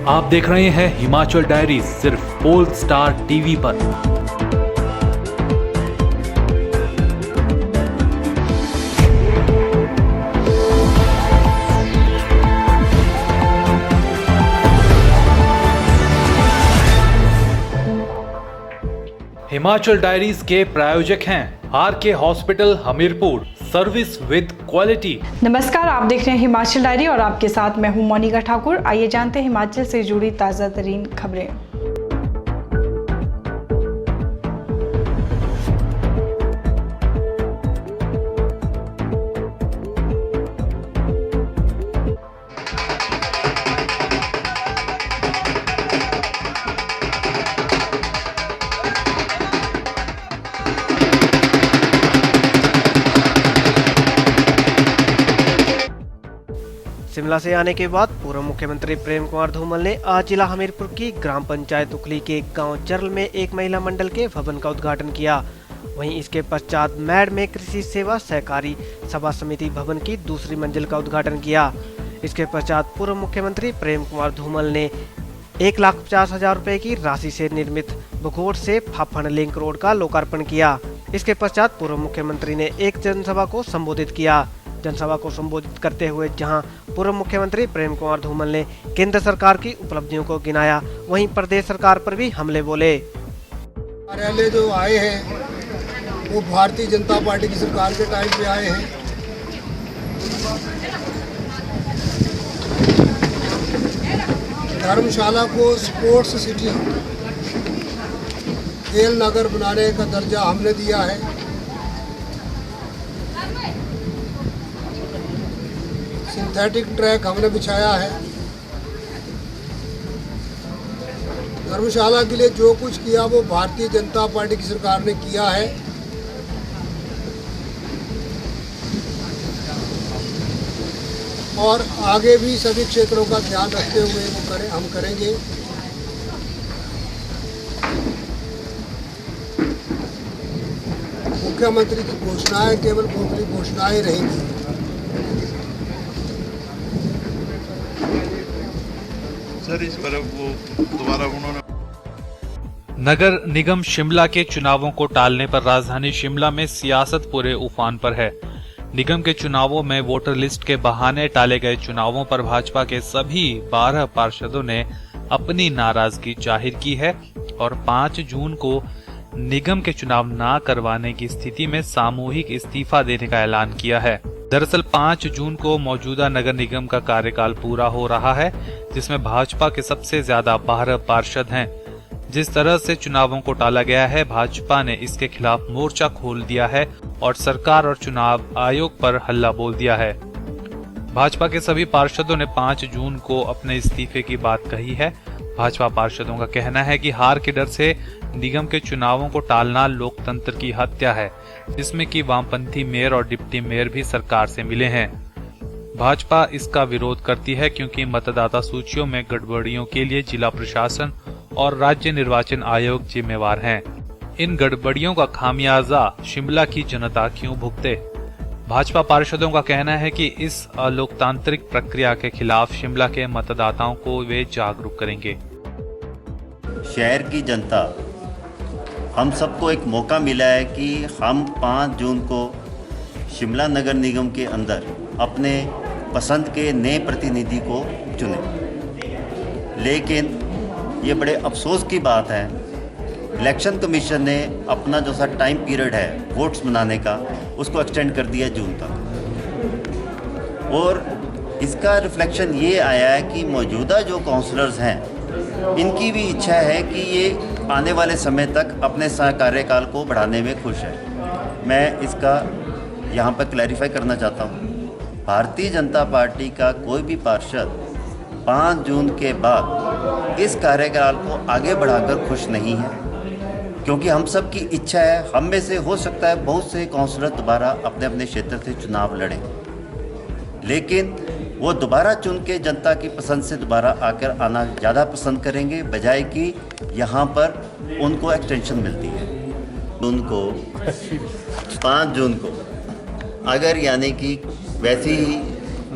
आप देख रहे हैं हिमाचल डायरीज सिर्फ पोल स्टार टीवी पर। हिमाचल डायरीज के प्रायोजक हैं RK hospital Hamirpur, service with quality. नमस्कार, आप देख रहे हैं हिमाचल डायरी और आपके साथ मैं हूं मोनिका ठाकुर। आइए जानते हैं हिमाचल से जुड़ी ताज़ा तरीन खबरें। शिमला से आने के बाद पूर्व मुख्यमंत्री प्रेम कुमार धूमल ने आज जिला हमीरपुर की ग्राम पंचायत उखली के गांव चरल में एक महिला मंडल के भवन का उद्घाटन किया। वहीं इसके पश्चात मैड में कृषि सेवा सहकारी सभा समिति भवन की दूसरी मंजिल का उद्घाटन किया। इसके पश्चात पूर्व मुख्यमंत्री प्रेम कुमार धूमल ने 1,50,000 रुपए की राशि से निर्मित बघोट से फाफण लिंक रोड का लोकार्पण किया। इसके पश्चात पूर्व मुख्यमंत्री ने एक जनसभा को संबोधित किया। जनसभा को संबोधित करते हुए जहां पूर्व मुख्यमंत्री प्रेम कुमार धूमल ने केंद्र सरकार की उपलब्धियों को गिनाया, वहीं प्रदेश सरकार पर भी हमले बोले। कार्यालय जो आए हैं वो भारतीय जनता पार्टी की सरकार के टाइम पे आए हैं। धर्मशाला को स्पोर्ट्स सिटी, खेल नगर बनाने का दर्जा हमने दिया है। सिंथेटिक ट्रैक हमने बिछाया है। धर्मशाला के लिए जो कुछ किया वो भारतीय जनता पार्टी की सरकार ने किया है। और आगे भी सभी क्षेत्रों का ध्यान रखते हुए हम करेंगे। मुख्यमंत्री की घोषणाएं केवल खोखली घोषणाएं रहेंगी। सर, इस पर वो दोबारा उन्होंने नगर निगम शिमला के चुनावों को टालने पर राजधानी शिमला में सियासत पूरे उफान पर है। निगम के चुनावों में वोटर लिस्ट के बहाने टाले गए चुनावों पर भाजपा के सभी 12 पार्षदों ने अपनी नाराजगी जाहिर की है और 5 जून को निगम के चुनाव न करवाने की स्थिति में सामूहिक इस्तीफा देने का ऐलान किया है। दरअसल 5 जून को मौजूदा नगर निगम का कार्यकाल पूरा हो रहा है, जिसमें भाजपा के सबसे ज्यादा 12 पार्षद हैं। जिस तरह से चुनावों को टाला गया है, भाजपा ने इसके खिलाफ मोर्चा खोल दिया है और सरकार और चुनाव आयोग पर हल्ला बोल दिया है। भाजपा के सभी पार्षदों ने 5 जून को अपने इस्तीफे की बात कही है। भाजपा पार्षदों का कहना है कि हार के डर से निगम के चुनावों को टालना लोकतंत्र की हत्या है, जिसमें कि वामपंथी मेयर और डिप्टी मेयर भी सरकार से मिले हैं। भाजपा इसका विरोध करती है क्योंकि मतदाता सूचियों में गड़बड़ियों के लिए जिला प्रशासन और राज्य निर्वाचन आयोग जिम्मेवार हैं। इन गड़बड़ियों का खामियाजा शिमला की जनता क्यों भुगते? भाजपा पार्षदों का कहना है कि इस अलोकतांत्रिक प्रक्रिया के खिलाफ शिमला के मतदाताओं को वे जागरूक करेंगे। शहर की जनता, हम सबको एक मौका मिला है कि हम 5 जून को शिमला नगर निगम के अंदर अपने पसंद के नए प्रतिनिधि को चुनें। लेकिन ये बड़े अफसोस की बात है, इलेक्शन कमीशन ने अपना जो सा टाइम पीरियड है वोट्स बनाने का, उसको एक्सटेंड कर दिया जून तक। और इसका रिफ्लेक्शन ये आया है कि मौजूदा जो काउंसलर्स हैं, इनकी भी इच्छा है कि ये आने वाले समय तक अपने कार्यकाल को बढ़ाने में खुश है। मैं इसका यहाँ पर क्लैरिफाई करना चाहता हूँ, भारतीय जनता पार्टी का कोई भी पार्षद 5 जून के बाद इस कार्यकाल को आगे बढ़ाकर खुश नहीं है, क्योंकि हम सब की इच्छा है, हम में से हो सकता है बहुत से काउंसलर दोबारा अपने अपने क्षेत्र से चुनाव लड़ें, लेकिन वो दोबारा चुन के जनता की पसंद से दोबारा आकर आना ज़्यादा पसंद करेंगे, बजाय कि यहाँ पर उनको एक्सटेंशन मिलती है। उनको 5 जून को अगर यानी कि वैसे ही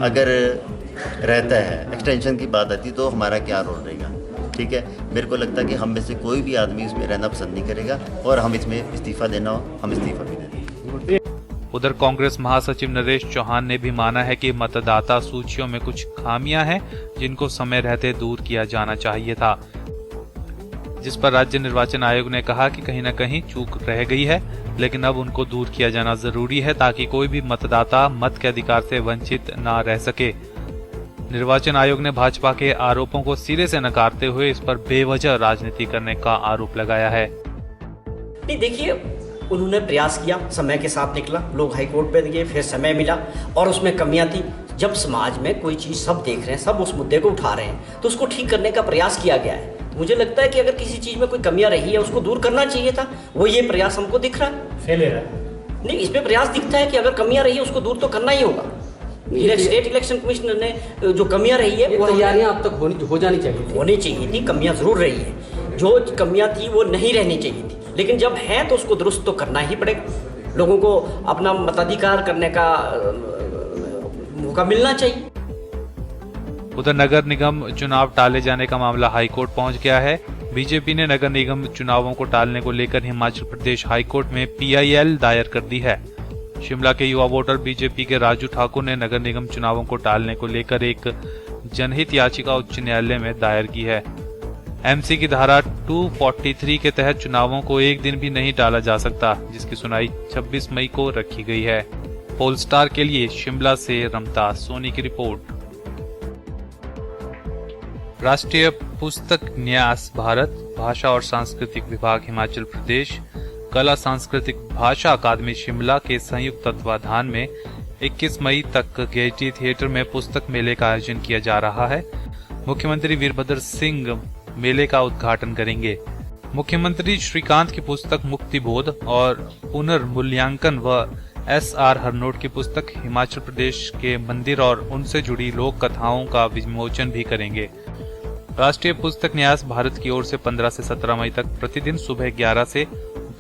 अगर रहता है, एक्सटेंशन की बात आती तो हमारा क्या रोल रहेगा। ठीक है, मेरे को लगता है कि हम में से कोई भी आदमी इसमें रहना पसंद नहीं करेगा और हम इसमें इस्तीफा देना हो हम इस्तीफा भी देंगे। उधर कांग्रेस महासचिव नरेश चौहान ने भी माना है कि मतदाता सूचियों में कुछ खामियां हैं जिनको समय रहते दूर किया जाना चाहिए था, जिस पर राज्य निर्वाचन आयोग ने कहा कि कहीं न कहीं चूक रह गई है, लेकिन अब उनको दूर किया जाना जरूरी है ताकि कोई भी मतदाता मत के अधिकार से वंचित न रह सके। निर्वाचन आयोग ने भाजपा के आरोपों को सिरे से नकारते हुए इस पर बेवजह राजनीति करने का आरोप लगाया है। नहीं, देखिए, उन्होंने प्रयास किया, समय के साथ निकला, लोग हाईकोर्ट पे गए, फिर समय मिला और उसमें कमियां थी। जब समाज में कोई चीज़ सब देख रहे हैं, सब उस मुद्दे को उठा रहे हैं, तो उसको ठीक करने का प्रयास किया गया है। मुझे लगता है कि अगर किसी चीज़ में कोई कमियां रही है उसको दूर करना चाहिए था, वो ये प्रयास हमको दिख रहा है, फेलियर है। नहीं, इसमें प्रयास दिखता है कि अगर कमियां रही है उसको दूर तो करना ही होगा। स्टेट इलेक्शन कमिश्नर ने जो कमियां रही है वो तैयारियां अब तक हो जानी चाहिए थी। कमियां जरूर रही है, जो कमियां थी वो नहीं रहनी चाहिए थी, लेकिन जब है तो उसको दुरुस्त तो करना ही पड़ेगा। लोगों को अपना मताधिकार करने का मौका मिलना चाहिए। उधर नगर निगम चुनाव टाले जाने का मामला हाईकोर्ट पहुंच गया है। बीजेपी ने नगर निगम चुनावों को टालने को लेकर हिमाचल प्रदेश हाईकोर्ट में PIL दायर कर दी है। शिमला के युवा वोटर बीजेपी के राजू ठाकुर ने नगर निगम चुनावों को टालने को लेकर एक जनहित याचिका उच्च न्यायालय में दायर की है। MC की धारा 243 के तहत चुनावों को एक दिन भी नहीं टाला जा सकता, जिसकी सुनवाई 26 मई को रखी गई है। पोलस्टार के लिए शिमला से रमता सोनी की रिपोर्ट। राष्ट्रीय पुस्तक न्यास भारत, भाषा और सांस्कृतिक विभाग हिमाचल प्रदेश, कला सांस्कृतिक भाषा अकादमी शिमला के संयुक्त तत्वाधान में 21 मई तक गेयटी थिएटर में पुस्तक मेले का आयोजन किया जा रहा है। मुख्यमंत्री वीरभद्र सिंह मेले का उद्घाटन करेंगे। मुख्यमंत्री श्रीकांत की पुस्तक मुक्तिबोध और पुनर्मूल्यांकन व SR हरनोट की पुस्तक हिमाचल प्रदेश के मंदिर और उनसे जुड़ी लोक कथाओं का विमोचन भी करेंगे। राष्ट्रीय पुस्तक न्यास भारत की ओर से 15 से 17 मई तक प्रतिदिन सुबह 11 से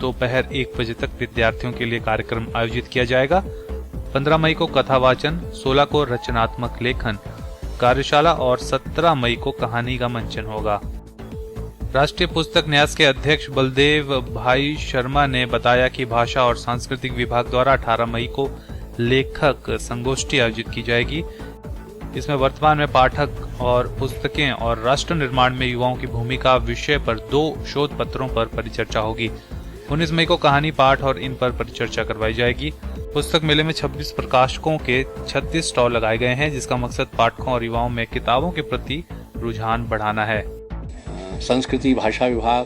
दोपहर 1 बजे तक विद्यार्थियों के लिए कार्यक्रम आयोजित किया जाएगा। 15 मई को कथा वाचन, 16 को रचनात्मक लेखन कार्यशाला और 17 मई को कहानी का मंचन होगा। राष्ट्रीय पुस्तक न्यास के अध्यक्ष बलदेव भाई शर्मा ने बताया कि भाषा और सांस्कृतिक विभाग द्वारा 18 मई को लेखक संगोष्ठी आयोजित की जाएगी। इसमें वर्तमान में पाठक और पुस्तकें और राष्ट्र निर्माण में युवाओं की भूमिका विषय पर 2 शोध पत्रों पर परिचर्चा होगी। 19 मई को कहानी पाठ और इन पर परिचर्चा करवाई जाएगी। पुस्तक मेले में 26 प्रकाशकों के 36 स्टॉल लगाए गए हैं, जिसका मकसद पाठकों और युवाओं में किताबों के प्रति रुझान बढ़ाना है। संस्कृति भाषा विभाग,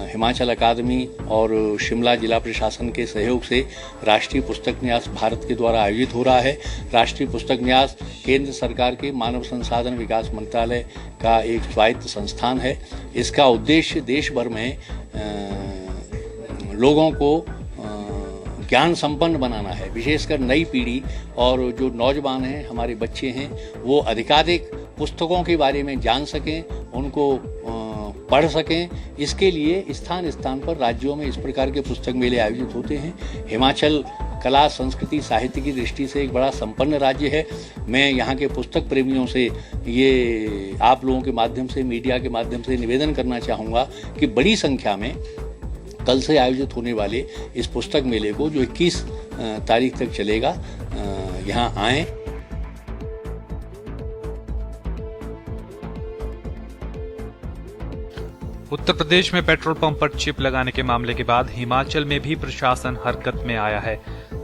हिमाचल अकादमी और शिमला जिला प्रशासन के सहयोग से राष्ट्रीय पुस्तक न्यास भारत के द्वारा आयोजित हो रहा है। राष्ट्रीय पुस्तक न्यास केंद्र सरकार के मानव संसाधन विकास मंत्रालय का एक स्वायत्त संस्थान है। इसका उद्देश्य देश भर में लोगों को ज्ञान संपन्न बनाना है, विशेषकर नई पीढ़ी और जो नौजवान हैं, हमारे बच्चे हैं, वो अधिकाधिक पुस्तकों के बारे में जान सकें, उनको पढ़ सकें। इसके लिए स्थान स्थान पर राज्यों में इस प्रकार के पुस्तक मेले आयोजित होते हैं। हिमाचल कला संस्कृति साहित्य की दृष्टि से एक बड़ा संपन्न राज्य है। मैं यहाँ के पुस्तक प्रेमियों से ये आप लोगों के माध्यम से, मीडिया के माध्यम से निवेदन करना चाहूँगा कि बड़ी संख्या में कल से आयोजित होने वाले इस पुस्तक मेले को, जो 21 तारीख तक चलेगा, यहाँ आएँ। उत्तर प्रदेश में पेट्रोल पंप पर चिप लगाने के मामले के बाद हिमाचल में भी प्रशासन हरकत में आया है।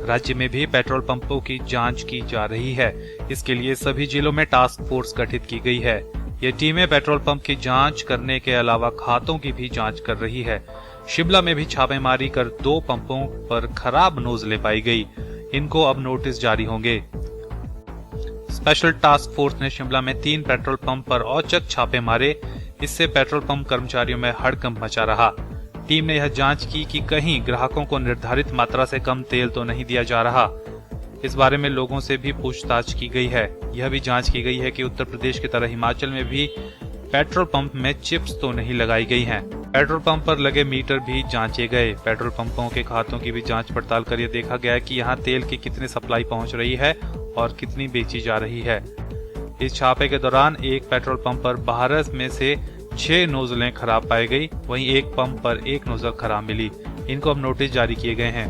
राज्य में भी पेट्रोल पंपों की जांच की जा रही है। इसके लिए सभी जिलों में टास्क फोर्स गठित की गई है। ये टीमें पेट्रोल पंप की जांच करने के अलावा खातों की भी जांच कर रही है। शिमला में भी छापेमारी कर 2 पंपों पर खराब नोजलें पाई गई। इनको अब नोटिस जारी होंगे। स्पेशल टास्क फोर्स ने शिमला में 3 पेट्रोल पंप पर औचक छापे मारे। इससे पेट्रोल पंप कर्मचारियों में हड़कंप मचा रहा। टीम ने यह जांच की कि कहीं ग्राहकों को निर्धारित मात्रा से कम तेल तो नहीं दिया जा रहा। इस बारे में लोगों से भी पूछताछ की गई है। यह भी जांच की गई है कि उत्तर प्रदेश की तरह हिमाचल में भी पेट्रोल पंप में चिप्स तो नहीं लगाई गई हैं। पेट्रोल पंप पर लगे मीटर भी जांचे गए। पेट्रोल पंपों के खातों की भी जांच पड़ताल कर यह देखा गया कि यहाँ तेल की कितनी सप्लाई पहुंच रही है और कितनी बेची जा रही है। इस छापे के दौरान एक पेट्रोल पंप पर 12 में से 6 नोजलें खराब पाई गई, वहीं एक पंप पर 1 नोजल खराब मिली। इनको अब नोटिस जारी किए गए हैं।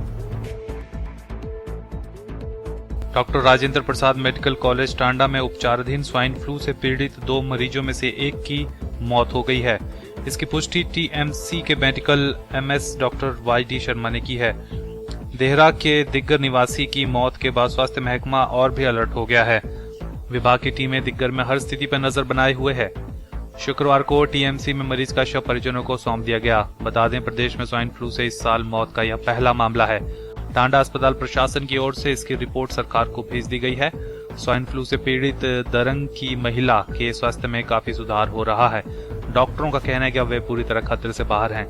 Doctor Rajendra Prasad medical college Tanda में उपचाराधीन स्वाइन फ्लू से पीड़ित 2 मरीजों में से एक की मौत हो गई है। इसकी पुष्टि टीएमसी के मेडिकल एमएस डॉक्टर वाईडी शर्मा ने की है। देहरा के दिग्गर निवासी की मौत के बाद स्वास्थ्य महकमा और भी अलर्ट हो गया है। विभाग की टीमें दिग्गर में हर स्थिति पर नजर बनाए हुए है। शुक्रवार को टीएमसी में मरीज का शव परिजनों को सौंप दिया गया। बता दें, प्रदेश में स्वाइन फ्लू से इस साल मौत का यह पहला मामला है। टांडा अस्पताल प्रशासन की ओर से इसकी रिपोर्ट सरकार को भेज दी गई है। स्वाइन फ्लू से पीड़ित दरंग की महिला के स्वास्थ्य में काफी सुधार हो रहा है। डॉक्टरों का कहना है कि अब वे पूरी तरह खतरे से बाहर हैं।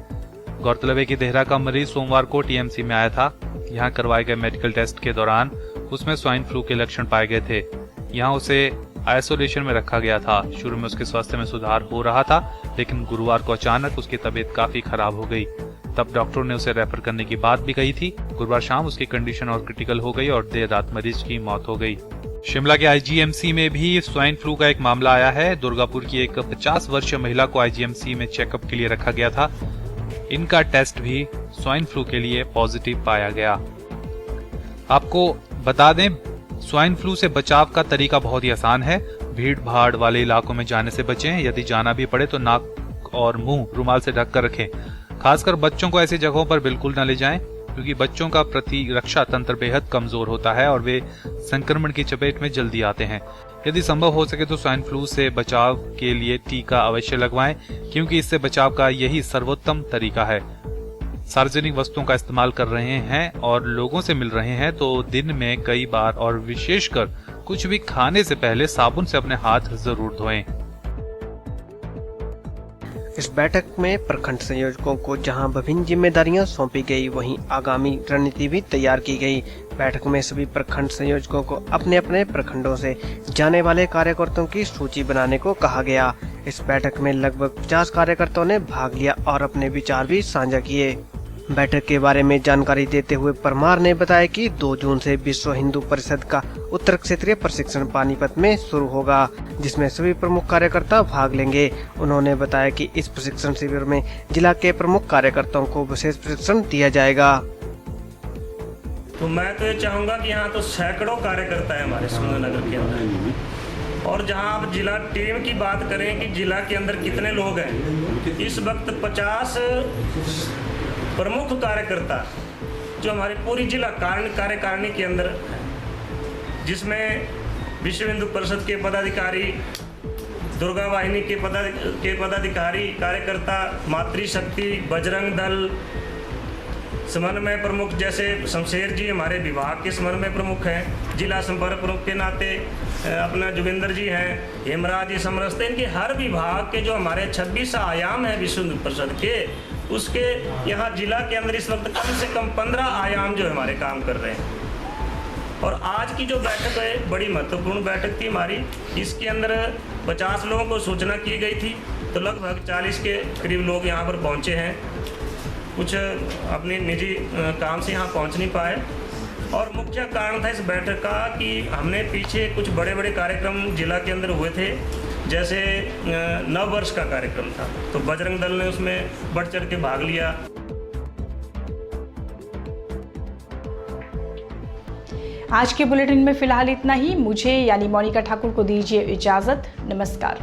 गौरतलब है कि देहरा का मरीज सोमवार को टीएमसी में आया था। यहाँ करवाए गए मेडिकल टेस्ट के दौरान उसमें स्वाइन फ्लू के लक्षण पाए गए थे। यहाँ उसे आइसोलेशन में रखा गया था। शुरू में उसके स्वास्थ्य में सुधार हो रहा था, लेकिन गुरुवार को अचानक उसकी तबीयत काफी खराब हो गई। तब डॉक्टरों ने उसे रेफर करने की बात भी कही थी। गुरुवार शाम उसकी कंडीशन और क्रिटिकल हो गई और देर रात मरीज की मौत हो गई। शिमला के आईजीएमसी में भी स्वाइन फ्लू का एक मामला आया है। दुर्गापुर की एक 50 वर्षीय महिला को आईजीएमसी में चेकअप के लिए रखा गया था। इनका टेस्ट भी स्वाइन फ्लू के लिए पॉजिटिव पाया गया। आपको बता दें, स्वाइन फ्लू से बचाव का तरीका बहुत ही आसान है। भीड़ भाड़ वाले इलाकों में जाने से बचें। यदि जाना भी पड़े तो नाक और मुंह रुमाल से ढककर रखें। खासकर बच्चों को ऐसी जगहों पर बिल्कुल न ले जाएं, क्योंकि बच्चों का प्रतिरक्षा तंत्र बेहद कमजोर होता है और वे संक्रमण की चपेट में जल्दी आते हैं। यदि संभव हो सके तो स्वाइन फ्लू से बचाव के लिए टीका अवश्य लगवाएं, क्योंकि इससे बचाव का यही सर्वोत्तम तरीका है। सार्वजनिक वस्तुओं का इस्तेमाल कर रहे हैं और लोगों से मिल रहे हैं तो दिन में कई बार और विशेषकर कुछ भी खाने से पहले साबुन से अपने हाथ जरूर धोएं। इस बैठक में प्रखंड संयोजकों को जहां विभिन्न जिम्मेदारियां सौंपी गई, वहीं आगामी रणनीति भी तैयार की गई। बैठक में सभी प्रखंड संयोजकों को अपने अपने प्रखंडों से जाने वाले कार्यकर्ताओं की सूची बनाने को कहा गया। इस बैठक में लगभग 50 कार्यकर्ताओं ने भाग लिया और अपने विचार भी साझा किए। बैठक के बारे में जानकारी देते हुए परमार ने बताया कि 2 जून से विश्व हिंदू परिषद का उत्तर क्षेत्रीय प्रशिक्षण पानीपत में शुरू होगा, जिसमें सभी प्रमुख कार्यकर्ता भाग लेंगे। उन्होंने बताया कि इस प्रशिक्षण शिविर में जिला के प्रमुख कार्यकर्ताओं को विशेष प्रशिक्षण दिया जाएगा। तो मैं तो ये चाहूँगा कि यहाँ तो सैकड़ों कार्यकर्ता है हमारे सुंदरनगर के अंदर, और जहाँ आप जिला टीम की बात करें कि जिला के अंदर कितने लोग हैं, इस वक्त 50 प्रमुख कार्यकर्ता जो हमारी पूरी जिला कार्यकारिणी के अंदर है, जिसमें विश्व हिंदू परिषद के पदाधिकारी, दुर्गा वाहिनी के पदाधिकारी, कार्यकर्ता, मातृशक्ति, बजरंग दल, समन्वय प्रमुख जैसे शमशेर जी हमारे विभाग के समन्वय प्रमुख हैं, जिला संपर्क प्रमुख के नाते अपना जोगिंदर जी हैं, हेमराज जी समरस्त, इनके हर विभाग के जो हमारे 26 आयाम हैं विश्व हिंदू परिषद के, उसके यहाँ जिला के अंदर इस वक्त कम से कम 15 आयाम जो हमारे काम कर रहे हैं। और आज की जो बैठक है बड़ी महत्वपूर्ण बैठक थी हमारी। इसके अंदर 50 लोगों को सूचना की गई थी, तो लगभग 40 के करीब लोग यहाँ पर पहुँचे हैं। कुछ अपनी निजी काम से यहाँ पहुँच नहीं पाए, और मुख्य कारण था इस बैठक का कि हमने पीछे कुछ बड़े बड़े कार्यक्रम जिला के अंदर हुए थे, जैसे नव वर्ष का कार्यक्रम था, तो बजरंग दल ने उसमें बढ़ चढ़ के भाग लिया। आज के बुलेटिन में फिलहाल इतना ही। मुझे यानी मोनिका ठाकुर को दीजिए इजाजत। नमस्कार।